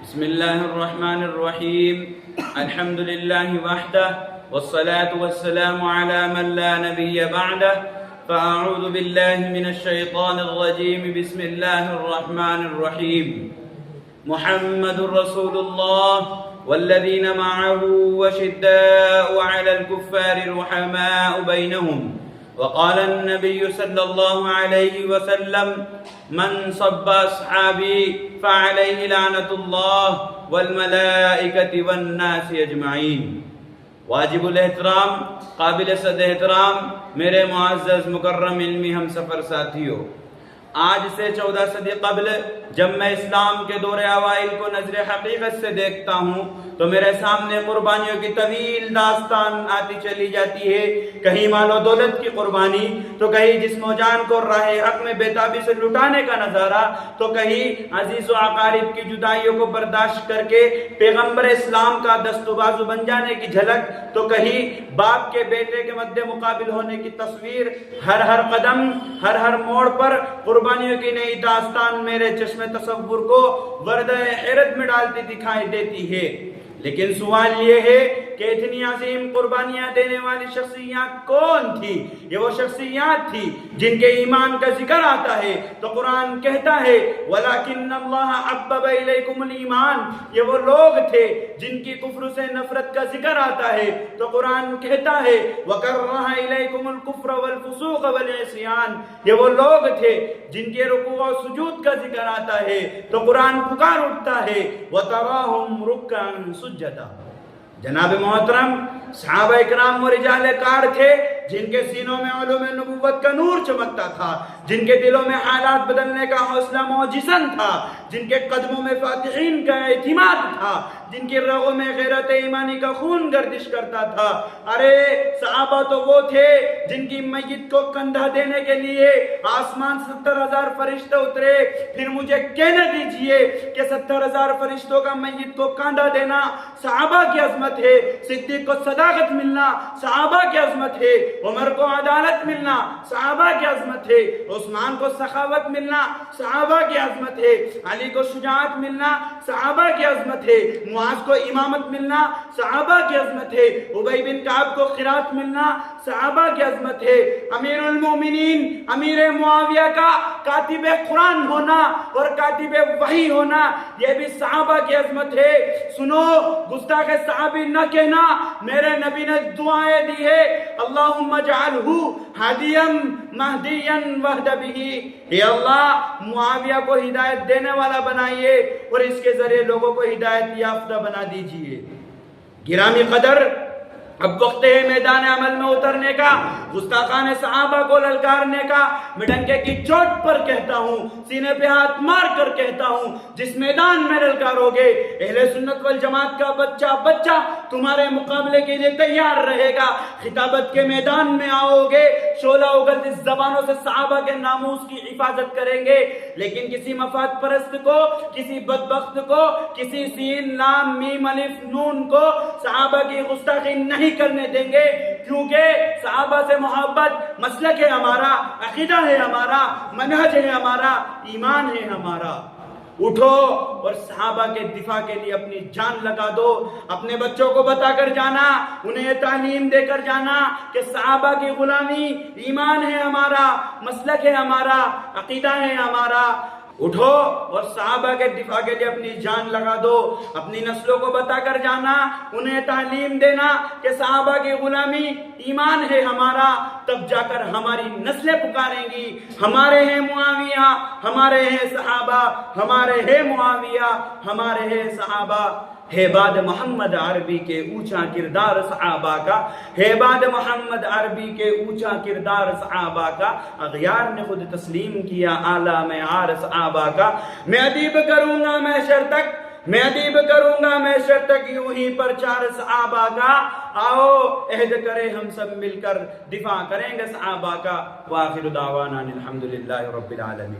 بسم الله الرحمن الرحيم الحمد لله وحده والصلاة والسلام على من لا نبي بعده فأعوذ بالله من الشيطان الرجيم بسم الله الرحمن الرحيم محمد رسول الله والذين معه وشداء على الكفار رحماء بينهم وقال النبي صلى الله عليه وسلم من صب أصحابي فعليه لعنة الله والملائكة والناس أجمعين۔ واجب الاحترام، قابل صد احترام میرے معزز مکرم علمی ہم سفر ساتھیوں، آج سے 14 صدی قبل جب میں اسلام کے دور اوائل کو نظر حقیقت سے دیکھتا ہوں تو میرے سامنے قربانیوں کی طویل داستان آتی چلی جاتی ہے، کہیں مال و دولت کی قربانی، تو کہیں جسم و جان کو راہ حق میں بےتابی سے لٹانے کا نظارہ، تو کہیں عزیز و اقارب کی جدائیوں کو برداشت کر کے پیغمبر اسلام کا دست و بازو بن جانے کی جھلک، تو کہیں باپ کے بیٹے کے مد مقابل ہونے کی تصویر، ہر قدم ہر موڑ پر قربانیوں کی نئی داستان میرے چشم تصور کو وردہ حیرت میں ڈالتی دکھائی دیتی ہے۔ لیکن سوال یہ ہے کہ اتنی عظیم قربانیاں دینے والی شخصیات کون تھی؟ یہ وہ شخصیات تھی جن کے ایمان کا ذکر آتا ہے تو قرآن کہتا ہے وَلَكِنَّ اللَّهَ حَبَّبَ إِلَيْكُمُ الْإِيمَانَ، یہ وہ لوگ تھے جن کی کفر سے نفرت کا ذکر آتا ہے تو قرآن کہتا ہے وَكَرَّهَ إِلَيْكُمُ الْكُفْرَ وَالْفُسُوقَ وَالْعِصْيَانَ، یہ وہ لوگ تھے جن کے رکوع و سجود کا ذکر آتا ہے تو قرآن پکار اٹھتا ہے وَتَرَاهُمْ رُكَّعًا سُجَّدًا۔ جناب محترم، صحابہ اکرام و رجال کار تھے جن کے سینوں میں علوم نبوت کا نور چمکتا تھا، جن کے دلوں میں حالات بدلنے کا حوصلہ موجزن تھا، جن کے قدموں میں فاتحین کا اعتماد تھا، جن کی رگوں میں غیرت ایمانی کا خون گردش کرتا تھا۔ ارے صحابہ تو وہ تھے جن کی میت کو کندھا دینے کے لیے آسمان 70,000 فرشتے اترے۔ پھر مجھے کہنے دیجئے کہ 70,000 فرشتوں کا میت کو کاندھا دینا صحابہ کی عظمت ہے، صدیق کو صداقت ملنا صحابہ کی عظمت ہے، عمر کو عدالت ملنا صحابہ کی عظمت ہے، عثمان کو سخاوت ملنا صحابہ کی عظمت ہے، علی کو شجاعت ملنا صحابہ کی عظمت ہے، معاذ کو امامت ملنا صحابہ کی عظمت ہے، ابی بن کعب کو قرات ملنا صحابہ کی عظمت ہے، امیر المومنین امیر معاویہ کا کاتب قرآن ہونا اور کاتب وحی ہونا یہ بھی صحابہ کی عظمت ہے۔ سنو، گستاخ صحابی نہ کہنا، میرے نبی نے دعائیں دی ہے اللہم اجعلہ ہادیا مہدیا واہد بہ، اے اللہ معاویہ کو ہدایت دینے والا بنائیے اور اس کے ذریعے لوگوں کو ہدایت یافتہ بنا دیجئے۔ گرامی قدر، اب وقت ہے میدان عمل میں اترنے کا، گستاخان صحابہ کو للکارنے کا۔ میں ڈنکے کی چوٹ پر کہتا ہوں، سینے پہ ہاتھ مار کر کہتا ہوں، جس میدان میں للکارو گے اہل سنت والجماعت کا بچہ تمہارے مقابلے کے لیے تیار رہے گا۔ خطابت کے میدان میں آؤ گے، شعلہ اگلتی زبانوں سے صحابہ کے ناموس کی حفاظت کریں گے، لیکن کسی مفاد پرست کو، کسی بدبخت کو، کسی سین لام میم الف نون کو صحابہ کی گستاخی نہیں کرنے دیں گے، کیونکہ صحابہ سے محبت مسلک ہے ہمارا، عقیدہ ہے ہمارا، منہج ہے ہمارا، ایمان ہے ہمارا۔ اٹھو اور صحابہ کے دفاع کے لیے اپنی جان لگا دو، اپنے بچوں کو بتا کر جانا، انہیں تعلیم دے کر جانا کہ صحابہ کی غلامی ایمان ہے ہمارا، مسلک ہے ہمارا، عقیدہ ہے ہمارا۔ اٹھو اور صحابہ کے دفاع کے لیے اپنی جان لگا دو، اپنی نسلوں کو بتا کر جانا، انہیں تعلیم دینا کہ صحابہ کی غلامی ایمان ہے ہمارا، تب جا کر ہماری نسلیں پکاریں گی ہمارے ہیں معاویہ، ہمارے ہیں صحابہ، ہمارے ہیں معاویہ، ہمارے ہیں صحابہ۔ ہے بعد محمد عربی کے اونچا کردار صحابہ کا، ہے بعد محمد عربی کے اونچا کردار صحابہ کا، اغیار نے خود تسلیم کیا اعلیٰ معیار صحابہ کا۔ میں ادیب کروں گا محشر تک یوں ہی پرچار صحابہ کا، آؤ عہد کرے ہم سب مل کر دفاع کریں گے صحابہ کا۔ وآخر دعوانا الحمدللہ رب العالمین۔